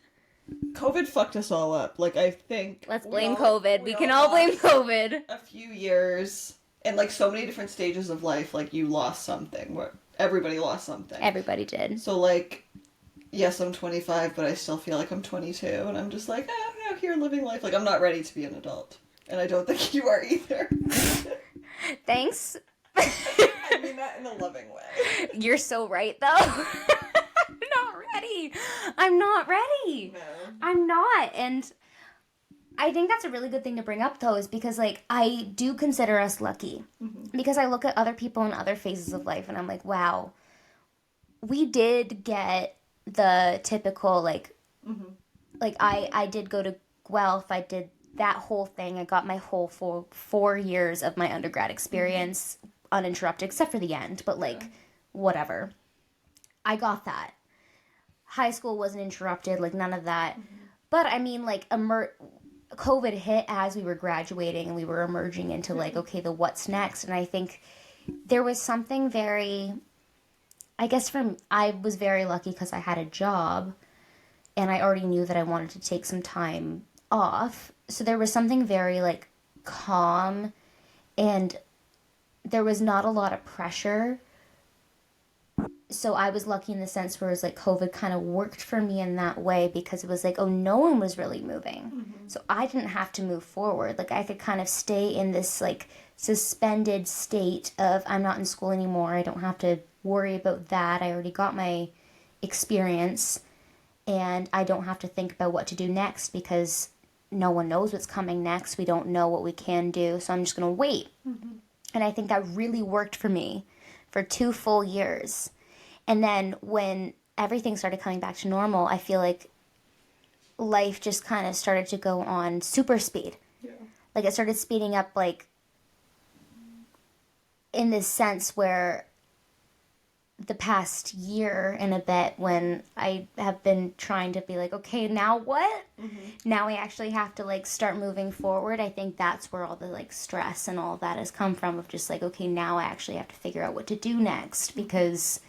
COVID fucked us all up. Like, I think... Let's blame COVID. We can all blame lost COVID. A few years and like so many different stages of life, like you lost something. Where everybody lost something. Everybody did. So like, yes, I'm 25, but I still feel like I'm 22, and I'm just like, I'm out here living life. Like, I'm not ready to be an adult. And I don't think you are either. Thanks. I mean that in a loving way. You're so right, though. I'm not ready. I'm not ready. No. I'm not. And I think that's a really good thing to bring up, though, is because, like, I do consider us lucky. Because I look at other people in other phases of life, and I'm like, wow, we did get the typical, like, like, I did go to Guelph, I did that whole thing. I got my whole 4 years of my undergrad experience uninterrupted, except for the end, but like, whatever. I got that. High school wasn't interrupted, like none of that. But I mean, like, COVID hit as we were graduating and we were emerging into like, okay, the what's next. And I think there was something very, I guess I was very lucky because I had a job and I already knew that I wanted to take some time off. So there was something very like calm, and there was not a lot of pressure. So I was lucky in the sense where it was like COVID kind of worked for me in that way, because it was like, oh, no one was really moving. So I didn't have to move forward. Like I could kind of stay in this like suspended state of, I'm not in school anymore. I don't have to worry about that. I already got my experience and I don't have to think about what to do next, because no one knows what's coming next. We don't know what we can do. So I'm just going to wait. And I think that really worked for me for 2 full years. And then when everything started coming back to normal, I feel like life just kind of started to go on super speed. Yeah. Like it started speeding up, like in this sense where the past year and a bit when I have been trying to be like, okay, now what? Now we actually have to like start moving forward. I think that's where all the like stress and all that has come from, of just like, okay, now I actually have to figure out what to do next, because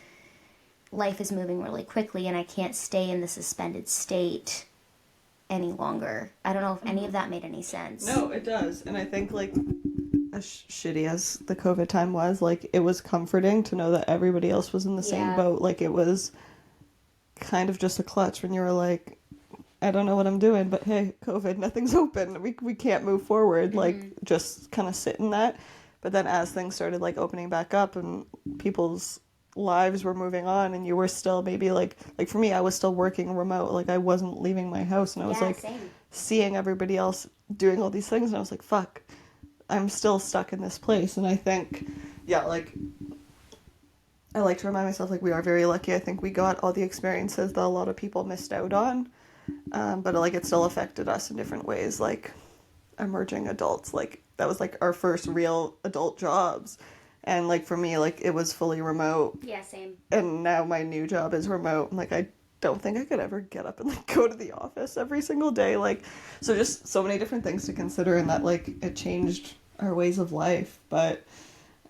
life is moving really quickly and I can't stay in the suspended state any longer. I don't know if any of that made any sense. No, it does. And I think, like, as shitty as the COVID time was, like, it was comforting to know that everybody else was in the same boat. Like, it was kind of just a clutch when you were like, I don't know what I'm doing, but hey, COVID, nothing's open. We can't move forward. Like, just kind of sit in that. But then as things started, like, opening back up and people's lives were moving on, and you were still maybe like for me, I was still working remote. Like, I wasn't leaving my house, and I was like same. seeing everybody else doing all these things, and I was like, fuck, I'm still stuck in this place. And I think, yeah, like, I like to remind myself, like, we are very lucky. I think we got all the experiences that a lot of people missed out on, but like, it still affected us in different ways. Like, emerging adults, like, that was like our first real adult jobs, and like for me, like, it was fully remote. Yeah, same. And now my new job is remote. Like, I don't think I could ever get up and like go to the office every single day. Like, so just so many different things to consider, and that like it changed our ways of life. But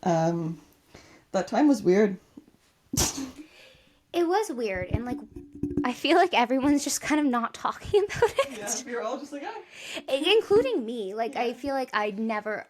that time was weird. It was weird, and like I feel like everyone's just kind of not talking about it. Yeah, we were all just like, oh. Including me. Like, I feel like I'd never.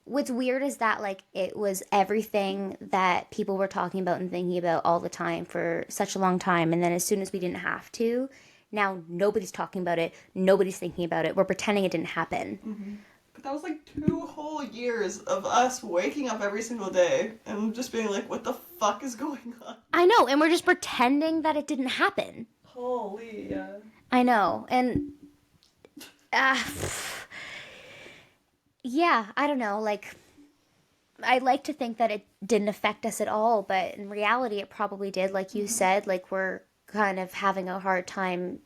What's weird is that, like, it was everything that people were talking about and thinking about all the time for such a long time. And then as soon as we didn't have to, now nobody's talking about it. Nobody's thinking about it. We're pretending it didn't happen. But that was like 2 whole years of us waking up every single day and just being like, what the fuck is going on? I know. And we're just pretending that it didn't happen. Holy, yeah. I know. And, yeah, I don't know. Like, I like to think that it didn't affect us at all, but in reality, it probably did. Like you said, like, we're kind of having a hard time.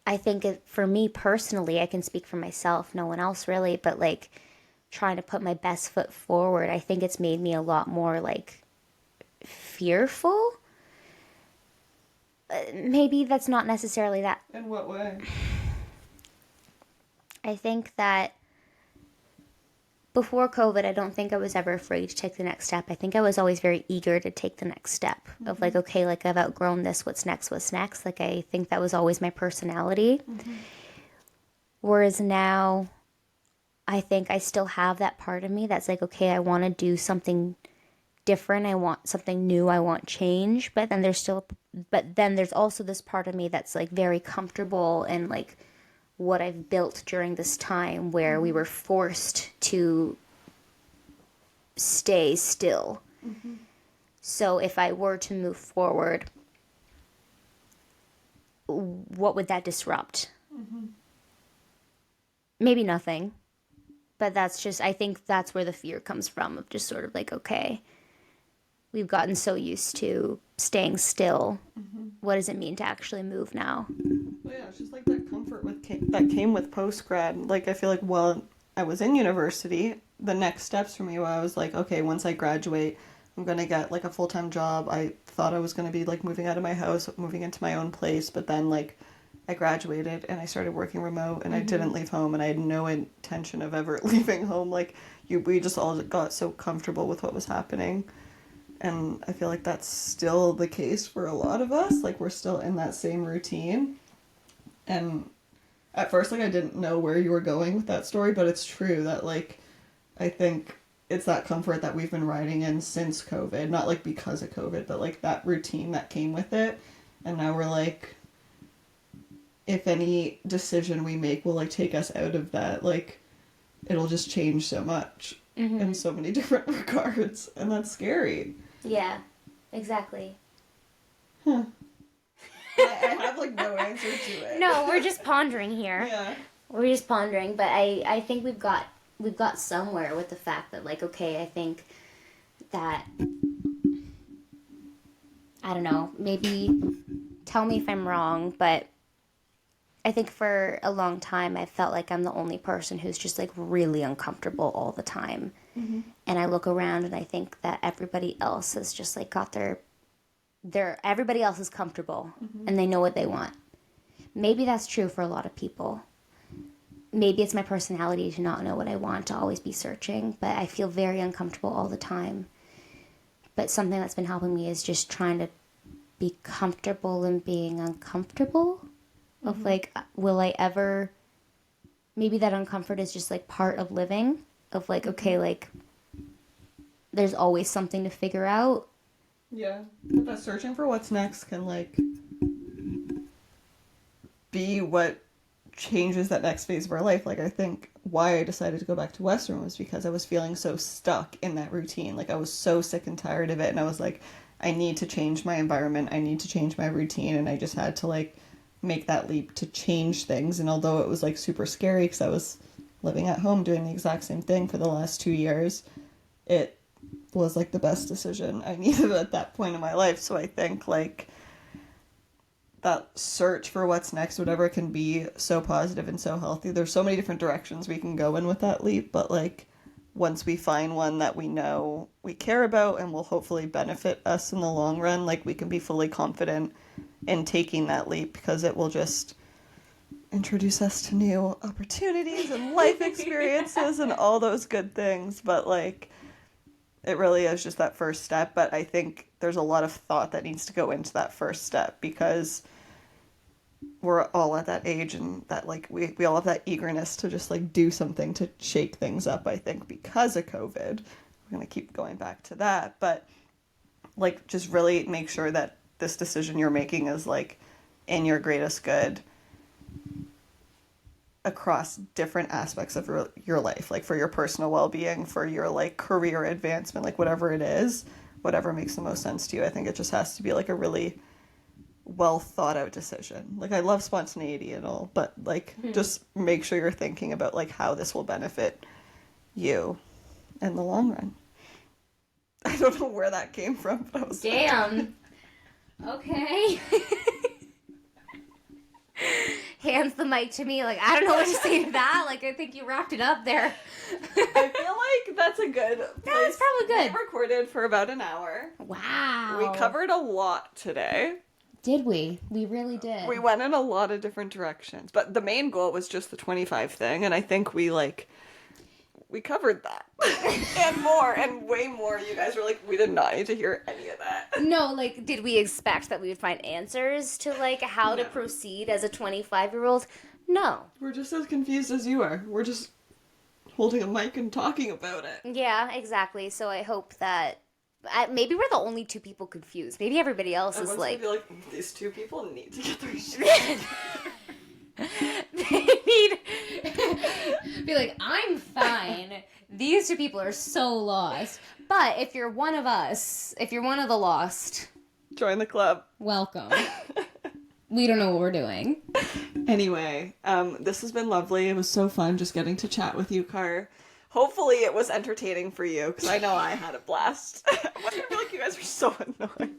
I think for me personally, I can speak for myself, no one else really, but like trying to put my best foot forward, I think it's made me a lot more like fearful. Maybe that's not necessarily that. In what way? I think that before COVID, I don't think I was ever afraid to take the next step. I think I was always very eager to take the next step of like, okay, like, I've outgrown this. What's next? What's next? Like, I think that was always my personality. Whereas now, I think I still have that part of me that's like, okay, I want to do something different. I want something new. I want change. But then there's also this part of me that's like very comfortable and like what I've built during this time where we were forced to stay still. So if I were to move forward, what would that disrupt? Maybe nothing. But that's just, I think that's where the fear comes from, of just sort of like, okay, we've gotten so used to staying still. What does it mean to actually move now? Well, yeah, it's just like that comfort that came with post-grad. Like, I feel like while I was in university, the next steps for me were, I was like, okay, once I graduate, I'm going to get like a full-time job. I thought I was going to be like moving out of my house, moving into my own place, but then like I graduated and I started working remote, and I didn't leave home, and I had no intention of ever leaving home. Like, we just all got so comfortable with what was happening. And I feel like that's still the case for a lot of us. Like, we're still in that same routine. And at first, like, I didn't know where you were going with that story, but it's true that, like, I think it's that comfort that we've been riding in since COVID. Not, like, because of COVID, but, like, that routine that came with it. And now we're, like, if any decision we make will, like, take us out of that, like, it'll just change so much in so many different regards. And that's scary. Yeah, exactly. I have like no answer to it. No, we're just pondering here. Yeah. We're just pondering, but I think we've got somewhere with the fact that, like, okay, I think that, I don't know, maybe tell me if I'm wrong, but I think for a long time I felt like I'm the only person who's just like really uncomfortable all the time. And I look around and I think that everybody else has just like got their everybody else is comfortable and they know what they want. Maybe that's true for a lot of people. Maybe it's my personality to not know what I want, to always be searching, but I feel very uncomfortable all the time. But something that's been helping me is just trying to be comfortable in being uncomfortable. Of like, will I ever, maybe that uncomfort is just like part of living, of like, okay, like there's always something to figure out. Yeah. But searching for what's next can like be what changes that next phase of our life. Like, I think why I decided to go back to Western was because I was feeling so stuck in that routine. Like, I was so sick and tired of it, and I was like, I need to change my environment, I need to change my routine, and I just had to like make that leap to change things. And although it was like super scary because I was living at home doing the exact same thing for the last 2 years, it was like the best decision I needed at that point in my life. So I think like that search for what's next, whatever it can be, so positive and so healthy. There's so many different directions we can go in with that leap, but like once we find one that we know we care about and will hopefully benefit us in the long run, like we can be fully confident in taking that leap, because it will just introduce us to new opportunities and life experiences and all those good things. But like, it really is just that first step. But I think there's a lot of thought that needs to go into that first step, because we're all at that age and that like we all have that eagerness to just like do something to shake things up. I think because of COVID, we're going to keep going back to that, but like just really make sure that this decision you're making is like in your greatest good across different aspects of your life, like for your personal well-being, for your like career advancement, like whatever it is, whatever makes the most sense to you. I think it just has to be like a really well thought out decision. Like, I love spontaneity and all, but like just make sure you're thinking about like how this will benefit you in the long run. I don't know where that came from, but I was Damn. Okay. Hands the mic to me, like, I don't know what to say to that. Like, I think you wrapped it up there. I feel like that's a good place. That's probably good. We recorded for about an hour. Wow. We covered a lot today. Did we? We really did. We went in a lot of different directions, but the main goal was just the 25 thing, and I think we covered that. And more, and way more. You guys were like, we did not need to hear any of that. No, like, did we expect that we would find answers to, like, how to proceed as a 25-year-old? No. We're just as confused as you are. We're just holding a mic and talking about it. Yeah, exactly. So I hope that maybe we're the only two people confused. Maybe everybody else is like... these two people need to get their shit. They need... Be like, I'm fine. These two people are so lost. But if you're one of us, if you're one of the lost... Join the club. Welcome. We don't know what we're doing. Anyway, this has been lovely. It was so fun just getting to chat with you, Car. Hopefully it was entertaining for you, because I know I had a blast. I feel like you guys were so annoying.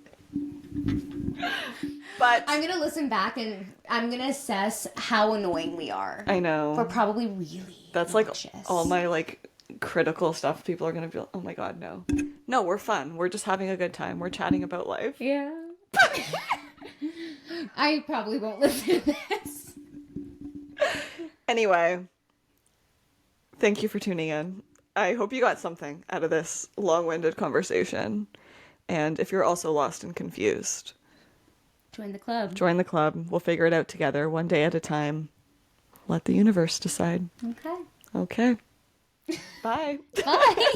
But I'm going to listen back and I'm going to assess how annoying we are. I know. We're probably really That's obnoxious. like all my like critical stuff. People are going to be like, oh my god, no. No, we're fun. We're just having a good time. We're chatting about life. Yeah. I probably won't listen to this. Anyway, thank you for tuning in. I hope you got something out of this long-winded conversation. And if you're also lost and confused, Join the club. join the club. We'll figure it out together, one day at a time. Let the universe decide. Okay. Okay. Bye. Bye.